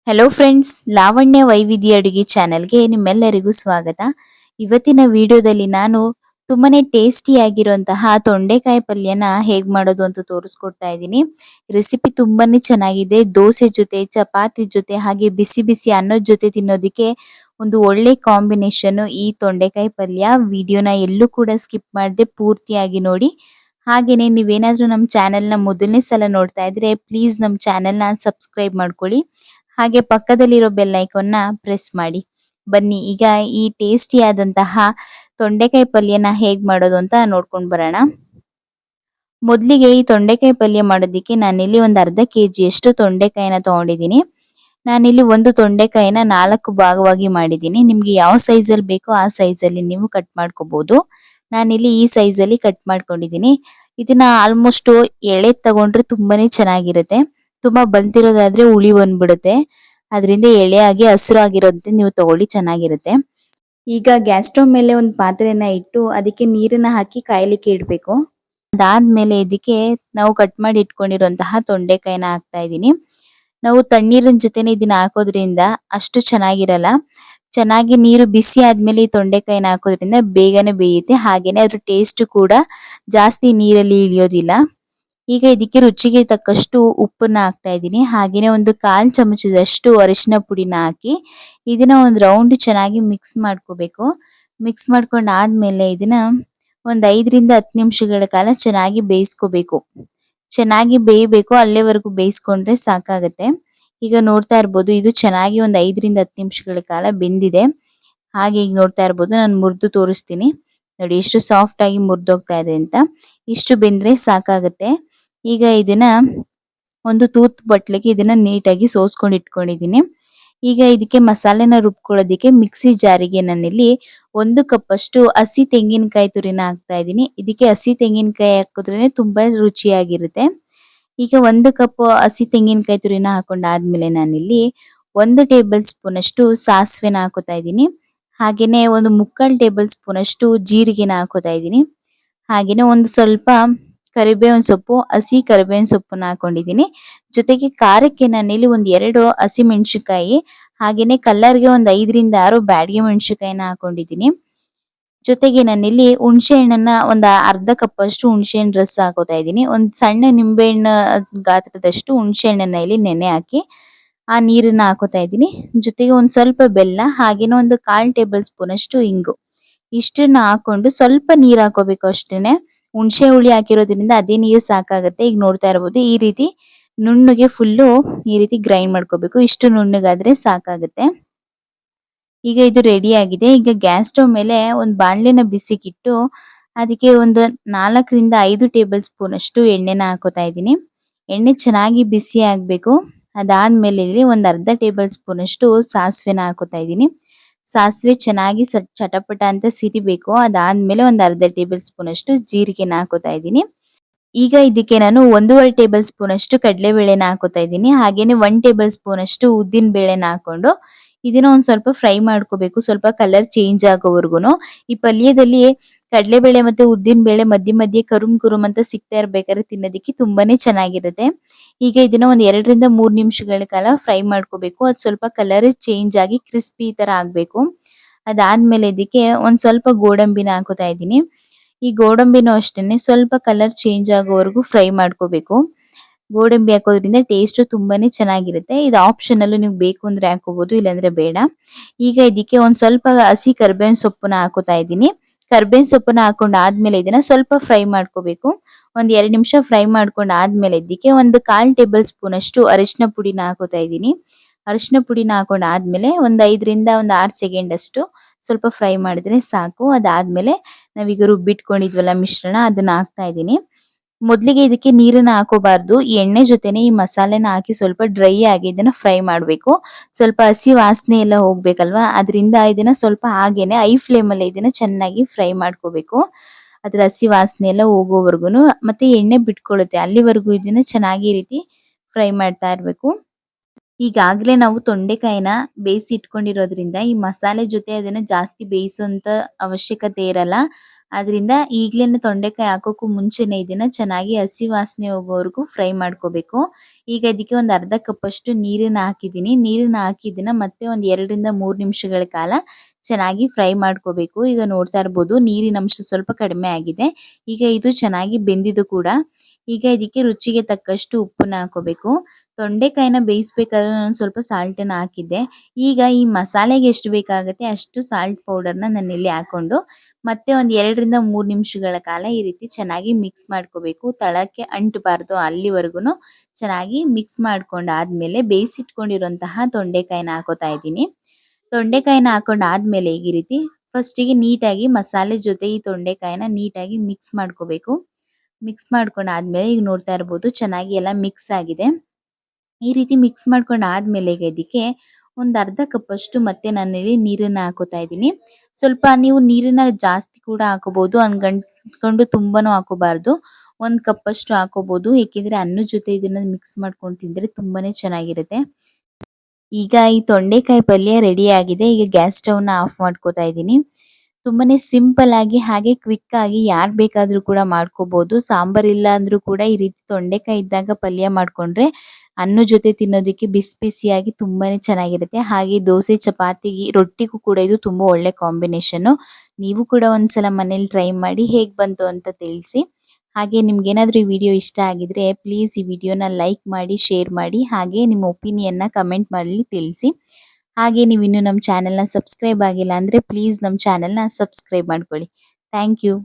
Hello friends, Lavanya ವೈವಿಧ್ಯ ಅಡುಗೆ ಚಾನೆಲ್ಗೆ ನಿಮ್ಮೆಲ್ಲರಿಗೂ ಸ್ವಾಗತ. ಇವತ್ತಿನ ವಿಡಿಯೋದಲ್ಲಿ ನಾನು ತುಂಬಾನೇ ಟೇಸ್ಟಿ ಆಗಿರುವಂತಹ ತೊಂಡೆಕಾಯಿ ಪಲ್ಯನ ಹೇಗ್ ಮಾಡೋದು ಅಂತ ತೋರಿಸ್ಕೊಡ್ತಾ ಇದ್ದೀನಿ. ರೆಸಿಪಿ ತುಂಬಾನೇ ಚೆನ್ನಾಗಿದೆ. ದೋಸೆ ಜೊತೆ, ಚಪಾತಿ ಜೊತೆ ಹಾಗೆ ಬಿಸಿ ಬಿಸಿ ಅನ್ನದ ಜೊತೆ ತಿನ್ನೋದಿಕ್ಕೆ ಒಂದು ಒಳ್ಳೆ ಕಾಂಬಿನೇಷನ್ ಈ ತೊಂಡೆಕಾಯಿ ಪಲ್ಯ. ವಿಡಿಯೋನ ಎಲ್ಲೂ ಕೂಡ ಸ್ಕಿಪ್ ಮಾಡದೆ ಪೂರ್ತಿಯಾಗಿ ನೋಡಿ. ಹಾಗೇನೆ ನೀವೇನಾದ್ರೂ ನಮ್ಮ ಚಾನೆಲ್ನ ಮೊದಲನೇ ಸಲ ನೋಡ್ತಾ ಇದ್ರೆ ಪ್ಲೀಸ್ ನಮ್ಮ ಚಾನೆಲ್ನ ಸಬ್ಸ್ಕ್ರೈಬ್ ಮಾಡ್ಕೊಳ್ಳಿ. ಹಾಗೆ ಪಕ್ಕದಲ್ಲಿರೋ ಬೆಲ್ ಐಕಾನ್ನ ಪ್ರೆಸ್ ಮಾಡಿ. ಬನ್ನಿ ಈಗ ಈ ಟೇಸ್ಟಿ ಆದಂತಹ ತೊಂಡೆಕಾಯಿ ಪಲ್ಯನ ಹೇಗ್ ಮಾಡೋದು ಅಂತ ನೋಡ್ಕೊಂಡ್ ಬರೋಣ. ಮೊದಲಿಗೆ ಈ ತೊಂಡೆಕಾಯಿ ಪಲ್ಯ ಮಾಡೋದಿಕ್ಕೆ ನಾನಿಲ್ಲಿ ಒಂದು ಅರ್ಧ ಕೆಜಿಯಷ್ಟು ತೊಂಡೆಕಾಯಿನ ತಗೊಂಡಿದ್ದೀನಿ. ನಾನಿಲ್ಲಿ ಒಂದು ತೊಂಡೆಕಾಯಿನ 4 ಭಾಗವಾಗಿ ಮಾಡಿದ್ದೀನಿ. ನಿಮ್ಗೆ ಯಾವ ಸೈಜಲ್ಲಿ ಬೇಕೋ ಆ ಸೈಜಲ್ಲಿ ನೀವು ಕಟ್ ಮಾಡ್ಕೋಬಹುದು. ನಾನಿಲ್ಲಿ ಈ ಸೈಜಲ್ಲಿ ಕಟ್ ಮಾಡ್ಕೊಂಡಿದ್ದೀನಿ. ಇದನ್ನ ಆಲ್ಮೋಸ್ಟ್ ಎಳೆದ್ ತಗೊಂಡ್ರೆ ತುಂಬಾನೇ ಚೆನ್ನಾಗಿರುತ್ತೆ. ತುಂಬಾ ಬಲ್ತಿರೋದಾದ್ರೆ ಹುಳಿ ಬಂದ್ಬಿಡುತ್ತೆ. ಅದರಿಂದ ಎಳೆಯಾಗಿ ಹಸಿರು ಆಗಿರೋದನ್ನ ನೀವು ತಗೊಳ್ಳಿ, ಚೆನ್ನಾಗಿರುತ್ತೆ. ಈಗ ಗ್ಯಾಸ್ ಸ್ಟವ್ ಮೇಲೆ ಒಂದು ಪಾತ್ರೆನ ಇಟ್ಟು ಅದಕ್ಕೆ ನೀರನ್ನ ಹಾಕಿ ಕಾಯ್ಲಿಕ್ಕೆ ಇಡಬೇಕು. ಅದಾದ್ಮೇಲೆ ಇದಕ್ಕೆ ನಾವು ಕಟ್ ಮಾಡಿ ಇಟ್ಕೊಂಡಿರುವಂತಹ ತೊಂಡೆಕಾಯಿನ ಹಾಕ್ತಾ ಇದ್ದೀನಿ. ನಾವು ತಣ್ಣೀರಿನ ಜೊತೆನೆ ಇದನ್ನ ಹಾಕೋದ್ರಿಂದ ಅಷ್ಟು ಚೆನ್ನಾಗಿರಲ್ಲ. ಚೆನ್ನಾಗಿ ನೀರು ಬಿಸಿ ಆದ್ಮೇಲೆ ಈ ತೊಂಡೆಕಾಯಿನ ಹಾಕೋದ್ರಿಂದ ಬೇಗನೆ ಬೇಯುತ್ತೆ. ಹಾಗೇನೆ ಅದ್ರ ಟೇಸ್ಟ್ ಕೂಡ ಜಾಸ್ತಿ ನೀರಲ್ಲಿ ಇಳಿಯೋದಿಲ್ಲ. ಈಗ ಇದಕ್ಕೆ ರುಚಿಗೆ ತಕ್ಕಷ್ಟು ಉಪ್ಪನ್ನ ಹಾಕ್ತಾ ಇದ್ದೀನಿ. ಹಾಗೇನೆ ಒಂದು 1/4 ಚಮಚದಷ್ಟು ಅರಿಶಿನ ಪುಡಿನ ಹಾಕಿ ಇದನ್ನ ಒಂದು ರೌಂಡ್ ಚೆನ್ನಾಗಿ ಮಿಕ್ಸ್ ಮಾಡ್ಕೋಬೇಕು. ಮಿಕ್ಸ್ ಮಾಡ್ಕೊಂಡ್ ಆದ್ಮೇಲೆ ಇದನ್ನ ಒಂದ್ 5ರಿಂದ 10 ನಿಮಿಷಗಳ ಕಾಲ ಚೆನ್ನಾಗಿ ಬೇಯಿಸ್ಕೋಬೇಕು. ಚೆನ್ನಾಗಿ ಬೇಯಬೇಕು, ಅಲ್ಲೇವರೆಗೂ ಬೇಯಿಸ್ಕೊಂಡ್ರೆ ಸಾಕಾಗತ್ತೆ. ಈಗ ನೋಡ್ತಾ ಇರ್ಬೋದು, ಇದು ಚೆನ್ನಾಗಿ ಒಂದ್ 5ರಿಂದ 10 ನಿಮಿಷಗಳ ಕಾಲ ಬೆಂದಿದೆ. ಹಾಗೆ ಈಗ ನೋಡ್ತಾ ಇರ್ಬೋದು, ನಾನು ಮುರಿದು ತೋರಿಸ್ತೀನಿ ನೋಡಿ ಎಷ್ಟು ಸಾಫ್ಟ್ ಆಗಿ ಮುರಿದೋಗ್ತಾ ಇದೆ ಅಂತ. ಇಷ್ಟು ಬೆಂದ್ರೆ ಸಾಕಾಗತ್ತೆ. ಈಗ ಇದನ್ನ ಒಂದು ತೂತ್ ಬಟ್ಲಿಗೆ ಇದನ್ನ ನೀಟಾಗಿ ಸೋಸ್ಕೊಂಡು ಇಟ್ಕೊಂಡಿದ್ದೀನಿ. ಈಗ ಇದಕ್ಕೆ ಮಸಾಲೆನ ರುಬ್ಕೊಳ್ಳೋದಿಕ್ಕೆ ಮಿಕ್ಸಿ ಜಾರಿಗೆ ನಾನಿಲ್ಲಿ 1 ಕಪ್ ಅಷ್ಟು ಹಸಿ ತೆಂಗಿನಕಾಯಿ ತುರಿನ ಹಾಕ್ತಾ ಇದ್ದೀನಿ. ಇದಕ್ಕೆ ಹಸಿ ತೆಂಗಿನಕಾಯಿ ಹಾಕಿದ್ರೇನೆ ತುಂಬಾ ರುಚಿಯಾಗಿರುತ್ತೆ. ಈಗ 1 ಕಪ್ ಹಸಿ ತೆಂಗಿನಕಾಯಿ ತುರಿನ ಹಾಕೊಂಡಾದ್ಮೇಲೆ ನಾನಿಲ್ಲಿ 1 ಟೇಬಲ್ ಸ್ಪೂನ್ ಅಷ್ಟು ಸಾಸಿವೆನ ಹಾಕೋತಾ ಇದ್ದೀನಿ. ಹಾಗೇನೆ ಒಂದು 3/4 ಟೇಬಲ್ ಸ್ಪೂನ್ ಅಷ್ಟು ಜೀರಿಗೆನ ಹಾಕೋತಾ ಇದ್ದೀನಿ. ಹಾಗೇನೆ ಒಂದು ಸ್ವಲ್ಪ ಕರಿಬೇವಿನ ಸೊಪ್ಪು, ಹಸಿ ಕರಿಬೇವಿನ ಸೊಪ್ಪನ್ನ ಹಾಕೊಂಡಿದ್ದೀನಿ. ಜೊತೆಗೆ ಖಾರಕ್ಕೆ ನಾನಿಲ್ಲಿ ಒಂದ್ 2 ಹಸಿ ಮೆಣಸಿನಕಾಯಿ, ಹಾಗೇನೆ ಕಲ್ಲರ್ಗೆ ಒಂದ್ 5ರಿಂದ 6 ಬ್ಯಾಡಗಿ ಮೆಣಸಿನಕಾಯಿನ ಹಾಕೊಂಡಿದ್ದೀನಿ. ಜೊತೆಗೆ ನಾನಿಲ್ಲಿ ಹುಣಸೆ ಹಣ್ಣನ್ನ ಒಂದ್ ಅರ್ಧ ಕಪ್ ಅಷ್ಟು ಹುಣಸೆ ಹಣ್ಣು ರಸ ಹಾಕೋತಾ ಇದ್ದೀನಿ. ಒಂದ್ ಸಣ್ಣ ನಿಂಬೆ ಹಣ್ಣು ಗಾತ್ರದಷ್ಟು ಹುಣಸೆ ಹಣ್ಣನ್ನ ಇಲ್ಲಿ ನೆನೆ ಹಾಕಿ ಆ ನೀರನ್ನ ಹಾಕೋತಾ ಇದ್ದೀನಿ. ಜೊತೆಗೆ ಒಂದ್ ಸ್ವಲ್ಪ ಬೆಲ್ಲ, ಹಾಗೇನೆ ಒಂದು 1/4 ಟೇಬಲ್ ಸ್ಪೂನ್ ಅಷ್ಟು ಇಂಗು. ಇಷ್ಟನ್ನ ಹಾಕೊಂಡು ಸ್ವಲ್ಪ ನೀರ್ ಹಾಕೋಬೇಕು ಅಷ್ಟೇನೆ. ಹುಣಸೆ ಹುಳಿ ಹಾಕಿರೋದ್ರಿಂದ ಅದೇ ನೀರು ಸಾಕಾಗತ್ತೆ. ಈಗ ನೋಡ್ತಾ ಇರಬಹುದು, ಈ ರೀತಿ ನುಣ್ಣಗೆ ಫುಲ್ಲು ಈ ರೀತಿ ಗ್ರೈಂಡ್ ಮಾಡ್ಕೋಬೇಕು. ಇಷ್ಟು ನುಣ್ಣಗಾದ್ರೆ ಸಾಕಾಗತ್ತೆ. ಈಗ ಇದು ರೆಡಿ ಆಗಿದೆ. ಈಗ ಗ್ಯಾಸ್ ಸ್ಟವ್ ಮೇಲೆ ಒಂದು ಬಾಣಲೆನ ಬಿಸಿಗಿಟ್ಟು ಅದಕ್ಕೆ ಒಂದು 4ರಿಂದ 5 ಟೇಬಲ್ ಸ್ಪೂನ್ ಅಷ್ಟು ಎಣ್ಣೆನ ಹಾಕೋತಾ ಇದ್ದೀನಿ. ಎಣ್ಣೆ ಚೆನ್ನಾಗಿ ಬಿಸಿ ಆಗ್ಬೇಕು. ಅದಾದ್ಮೇಲೆ ಇಲ್ಲಿ ಒಂದ್ ಅರ್ಧ ಟೇಬಲ್ ಸ್ಪೂನ್ ಅಷ್ಟು ಸಾಸಿವೆನ ಹಾಕೋತಾ ಇದ್ದೀನಿ. ಸಾಸಿವೆ ಚೆನ್ನಾಗಿ ಚಟಪಟ ಅಂತ ಸಿಡಿಬೇಕು. ಅದಾದ್ಮೇಲೆ ಒಂದ್ ಅರ್ಧ ಟೇಬಲ್ ಸ್ಪೂನ್ ಅಷ್ಟು ಜೀರಿಗೆನ ಹಾಕೋತಾ ಇದ್ದೀನಿ. ಈಗ ಇದಕ್ಕೆ ನಾನು 1.5 ಟೇಬಲ್ ಸ್ಪೂನ್ ಅಷ್ಟು ಕಡಲೆಬೇಳೆನ ಹಾಕೋತಾ ಇದ್ದೀನಿ. ಹಾಗೇನೆ 1 ಟೇಬಲ್ ಸ್ಪೂನ್ ಅಷ್ಟು ಉದ್ದಿನ ಬೇಳೆನ ಹಾಕೊಂಡು ಇದನ್ನ ಒಂದ್ ಸ್ವಲ್ಪ ಫ್ರೈ ಮಾಡ್ಕೋಬೇಕು, ಸ್ವಲ್ಪ ಕಲರ್ ಚೇಂಜ್ ಆಗೋವರ್ಗುನು. ಈ ಪಲ್ಯದಲ್ಲಿ ಕಡಲೆಬೇಳೆ ಮತ್ತೆ ಉದ್ದಿನ ಬೇಳೆ ಮಧ್ಯೆ ಮಧ್ಯೆ ಕರುಮ್ ಕುರುಮ್ ಅಂತ ಸಿಗ್ತಾ ಇರ್ಬೇಕಾದ್ರೆ ತಿನ್ನೋದಿಕ್ಕೆ ತುಂಬಾನೇ ಚೆನ್ನಾಗಿರುತ್ತೆ. ಈಗ ಇದನ್ನ ಒಂದ್ 2ರಿಂದ 3 ನಿಮಿಷಗಳ ಕಾಲ ಫ್ರೈ ಮಾಡ್ಕೋಬೇಕು. ಅದು ಸ್ವಲ್ಪ ಕಲರ್ ಚೇಂಜ್ ಆಗಿ ಕ್ರಿಸ್ಪಿ ತರ ಆಗ್ಬೇಕು. ಅದಾದ್ಮೇಲೆ ಇದಕ್ಕೆ ಒಂದ್ ಸ್ವಲ್ಪ ಗೋಡಂಬಿನ ಹಾಕೋತಾ ಇದ್ದೀನಿ. ಈ ಗೋಡಂಬಿನೂ ಅಷ್ಟೇನೆ ಸ್ವಲ್ಪ ಕಲರ್ ಚೇಂಜ್ ಆಗೋವರೆಗೂ ಫ್ರೈ ಮಾಡ್ಕೋಬೇಕು. ಗೋಡಂಬಿ ಹಾಕೋದ್ರಿಂದ ಟೇಸ್ಟ್ ತುಂಬಾನೇ ಚೆನ್ನಾಗಿರುತ್ತೆ. ಇದು ಆಪ್ಷನಲ್, ನೀವು ಬೇಕು ಅಂದ್ರೆ ಹಾಕೋಬಹುದು, ಇಲ್ಲಾಂದ್ರೆ ಬೇಡ. ಈಗ ಇದಕ್ಕೆ ಒಂದ್ ಸ್ವಲ್ಪ ಹಸಿ ಕರಿಬೇವಿನ ಸೊಪ್ಪನ್ನ ಹಾಕೋತಾ ಇದ್ದೀನಿ. ಕರಿಬೇವಿನ ಸೊಪ್ಪನ್ನ ಹಾಕೊಂಡ್ ಆದ್ಮೇಲೆ ಇದನ್ನ ಸ್ವಲ್ಪ ಫ್ರೈ ಮಾಡ್ಕೋಬೇಕು. ಒಂದ್ 2 ನಿಮಿಷ ಫ್ರೈ ಮಾಡ್ಕೊಂಡ್ ಆದ್ಮೇಲೆ ಇದಕ್ಕೆ ಒಂದು 1/4 ಟೇಬಲ್ ಸ್ಪೂನ್ ಅಷ್ಟು ಅರಿಶಿನ ಪುಡಿನ ಹಾಕೋತಾ ಇದ್ದೀನಿ. ಅರಿಶಿನ ಪುಡಿನ ಹಾಕೊಂಡ್ ಆದ್ಮೇಲೆ ಒಂದ್ 5ರಿಂದ 6 ಸೆಕೆಂಡ್ ಅಷ್ಟು ಸ್ವಲ್ಪ ಫ್ರೈ ಮಾಡಿದ್ರೆ ಸಾಕು. ಅದಾದ್ಮೇಲೆ ನಾವೀಗ ರುಬ್ಬಿಟ್ಕೊಂಡಿದ್ವಲ್ಲ ಮಿಶ್ರಣ, ಅದನ್ನ ಹಾಕ್ತಾ ಇದ್ದೀನಿ. ಮೊದ್ಲಿಗೆ ಇದಕ್ಕೆ ನೀರನ್ನ ಹಾಕೋಬಾರ್ದು. ಈ ಎಣ್ಣೆ ಜೊತೆನೆ ಈ ಮಸಾಲೆನ ಹಾಕಿ ಸ್ವಲ್ಪ ಡ್ರೈ ಆಗಿ ಇದನ್ನ ಫ್ರೈ ಮಾಡ್ಬೇಕು. ಸ್ವಲ್ಪ ಹಸಿ ವಾಸನೆ ಎಲ್ಲ ಹೋಗ್ಬೇಕಲ್ವಾ, ಅದರಿಂದ ಇದನ್ನ ಸ್ವಲ್ಪ ಹಾಗೇನೆ ಐ ಫ್ಲೇಮ್ ಅಲ್ಲಿ ಇದನ್ನ ಚೆನ್ನಾಗಿ ಫ್ರೈ ಮಾಡ್ಕೋಬೇಕು. ಅದ್ರ ಹಸಿ ವಾಸನೆ ಎಲ್ಲ ಹೋಗೋವರ್ಗುನು, ಮತ್ತೆ ಎಣ್ಣೆ ಬಿಟ್ಕೊಳ್ಳುತ್ತೆ ಅಲ್ಲಿವರೆಗೂ ಇದನ್ನ ಚೆನ್ನಾಗಿ ಈ ರೀತಿ ಫ್ರೈ ಮಾಡ್ತಾ ಇರ್ಬೇಕು. ಈಗಾಗ್ಲೇ ನಾವು ತೊಂಡೆಕಾಯಿನ ಬೇಯಿಸಿ ಇಟ್ಕೊಂಡಿರೋದ್ರಿಂದ ಈ ಮಸಾಲೆ ಜೊತೆ ಅದನ್ನ ಜಾಸ್ತಿ ಬೇಯಿಸುವಂತ ಅವಶ್ಯಕತೆ ಇರಲ್ಲ. ಆದ್ರಿಂದ ಈಗ್ಲೇನೆ ತೊಂಡೆಕಾಯಿ ಹಾಕೋಕ್ಕೂ ಮುಂಚೆನೆ ಇದನ್ನ ಚೆನ್ನಾಗಿ ಹಸಿ ವಾಸನೆ ಹೋಗೋವರೆಗೂ ಫ್ರೈ ಮಾಡ್ಕೋಬೇಕು. ಈಗ ಇದಕ್ಕೆ ಒಂದು ಅರ್ಧ ಕಪ್ ಅಷ್ಟು ನೀರನ್ನ ಹಾಕಿದ್ದೀನಿ. ನೀರನ್ನ ಹಾಕಿ ಇದನ್ನ ಮತ್ತೆ ಒಂದು 2 ರಿಂದ 3 ನಿಮಿಷಗಳ ಕಾಲ ಚೆನ್ನಾಗಿ ಫ್ರೈ ಮಾಡ್ಕೋಬೇಕು. ಈಗ ನೋಡ್ತಾ ಇರ್ಬೋದು ನೀರಿನ ಅಂಶ ಸ್ವಲ್ಪ ಕಡಿಮೆ ಆಗಿದೆ. ಈಗ ಇದು ಚೆನ್ನಾಗಿ ಬೆಂದಿದ್ದು ಕೂಡ. ಈಗ ಇದಕ್ಕೆ ರುಚಿಗೆ ತಕ್ಕಷ್ಟು ಉಪ್ಪನ್ನ ಹಾಕೋಬೇಕು. ತೊಂಡೆಕಾಯಿನ ಬೇಯಿಸ್ಬೇಕಾದ್ರೆ ನಾನು ಸ್ವಲ್ಪ ಸಾಲ್ಟನ್ನ ಹಾಕಿದ್ದೆ. ಈಗ ಈ ಮಸಾಲೆಗೆ ಎಷ್ಟು ಬೇಕಾಗುತ್ತೆ ಅಷ್ಟು ಸಾಲ್ಟ್ ಪೌಡರ್‌ನ ನಾನಿಲ್ಲಿ ಹಾಕೊಂಡು ಮತ್ತೆ ಒಂದು 2 ರಿಂದ 3 ನಿಮಿಷಗಳ ಕಾಲ ಈ ರೀತಿ ಚೆನ್ನಾಗಿ ಮಿಕ್ಸ್ ಮಾಡ್ಕೋಬೇಕು. ತಳಕ್ಕೆ ಅಂಟಬಾರ್ದು ಅಲ್ಲಿವರೆಗೂನು ಚೆನ್ನಾಗಿ ಮಿಕ್ಸ್ ಮಾಡ್ಕೊಂಡಾದ್ಮೇಲೆ ಬೇಯಿಸಿಟ್ಕೊಂಡಿರುವಂತಹ ತೊಂಡೆಕಾಯಿನ ಹಾಕೋತಾ ಇದ್ದೀನಿ. ತೊಂಡೆಕಾಯಿನ ಹಾಕೊಂಡಾದ್ಮೇಲೆ ಈ ರೀತಿ ಫಸ್ಟಿಗೆ ನೀಟಾಗಿ ಮಸಾಲೆ ಜೊತೆ ಈ ತೊಂಡೆಕಾಯಿನ ನೀಟಾಗಿ ಮಿಕ್ಸ್ ಮಾಡ್ಕೋಬೇಕು. ಮಿಕ್ಸ್ ಮಾಡ್ಕೊಂಡಾದ್ಮೇಲೆ ಈಗ ನೋಡ್ತಾ ಇರ್ಬೋದು ಚೆನ್ನಾಗಿ ಎಲ್ಲ ಮಿಕ್ಸ್ ಆಗಿದೆ. ಈ ರೀತಿ ಮಿಕ್ಸ್ ಮಾಡ್ಕೊಂಡಾದ್ಮೇಲೆ ಈಗ ಇದಕ್ಕೆ ಒಂದು ಅರ್ಧ ಕಪ್ ಅಷ್ಟು ಮತ್ತೆ ನಾನಿಲ್ಲಿ ನೀರನ್ನ ಹಾಕೋತಾ ಇದ್ದೀನಿ. ಸ್ವಲ್ಪ ನೀವು ನೀರನ್ನ ಜಾಸ್ತಿ ಕೂಡ ಹಾಕೋಬಹುದು. ಅಂದ್ಕೊಂಡು ತುಂಬಾನು ಹಾಕೋಬಾರ್ದು. 1 ಕಪ್ ಅಷ್ಟು ಹಾಕೋಬಹುದು. ಏಕೆಂದ್ರೆ ಅನ್ನದ ಜೊತೆ ಇದನ್ನ ಮಿಕ್ಸ್ ಮಾಡ್ಕೊಂಡು ತಿಂದ್ರೆ ತುಂಬಾನೇ ಚೆನ್ನಾಗಿರುತ್ತೆ. ಈಗ ಈ ತೊಂಡೆಕಾಯಿ ಪಲ್ಯ ರೆಡಿ ಆಗಿದೆ. ಈಗ ಗ್ಯಾಸ್ ಸ್ಟವ್‌ನ ಆಫ್ ಮಾಡ್ಕೋತಾ ಇದ್ದೀನಿ. ತುಂಬಾನೇ ಸಿಂಪಲ್ ಆಗಿ ಹಾಗೆ ಕ್ವಿಕ್ ಆಗಿ ಯಾರು ಬೇಕಾದ್ರೂ ಕೂಡ ಮಾಡ್ಕೋಬಹುದು. ಸಾಂಬಾರ್ ಇಲ್ಲ ಅಂದ್ರೂ ಕೂಡ ಈ ರೀತಿ ತೊಂಡೆಕಾಯಿ ಇದ್ದಾಗ ಪಲ್ಯ ಮಾಡ್ಕೊಂಡ್ರೆ ಅನ್ನದ ಜೊತೆ ತಿನ್ನೋದಕ್ಕೆ ಬಿಸಿ ಬಿಸಿಯಾಗಿ ತುಂಬಾನೇ ಚೆನ್ನಾಗಿರುತ್ತೆ. ಹಾಗೆ ದೋಸೆ, ಚಪಾತಿಗೆ, ರೊಟ್ಟಿಗೂ ಕೂಡ ಇದು ತುಂಬಾ ಒಳ್ಳೆ ಕಾಂಬಿನೇಷನ್. ನೀವು ಕೂಡ ಒಂದ್ಸಲ ಮನೇಲಿ ಟ್ರೈ ಮಾಡಿ ಹೇಗ್ ಬಂತು ಅಂತ ತಿಳಿಸಿ. ಹಾಗೆ ನಿಮ್ಗೇನಾದ್ರೂ ಈ ವಿಡಿಯೋ ಇಷ್ಟ ಆಗಿದ್ರೆ ಪ್ಲೀಸ್ ಈ ವಿಡಿಯೋನ ಲೈಕ್ ಮಾಡಿ, ಶೇರ್ ಮಾಡಿ, ಹಾಗೆ ನಿಮ್ಮ ಒಪಿನಿಯನ್ನ ಕಮೆಂಟ್ ಮಾಡಿ ತಿಳಿಸಿ. ಹಾಗೆ ನೀವು ಇನ್ನೂ ನಮ್ಮ ಚಾನೆಲ್‌ನ ಸಬ್ಸ್ಕ್ರೈಬ್ ಆಗಿಲ್ಲ ಅಂದ್ರೆ ಪ್ಲೀಸ್ ನಮ್ಮ ಚಾನೆಲ್‌ನ ಸಬ್ಸ್ಕ್ರೈಬ್ ಮಾಡ್ಕೊಳ್ಳಿ. Thank you.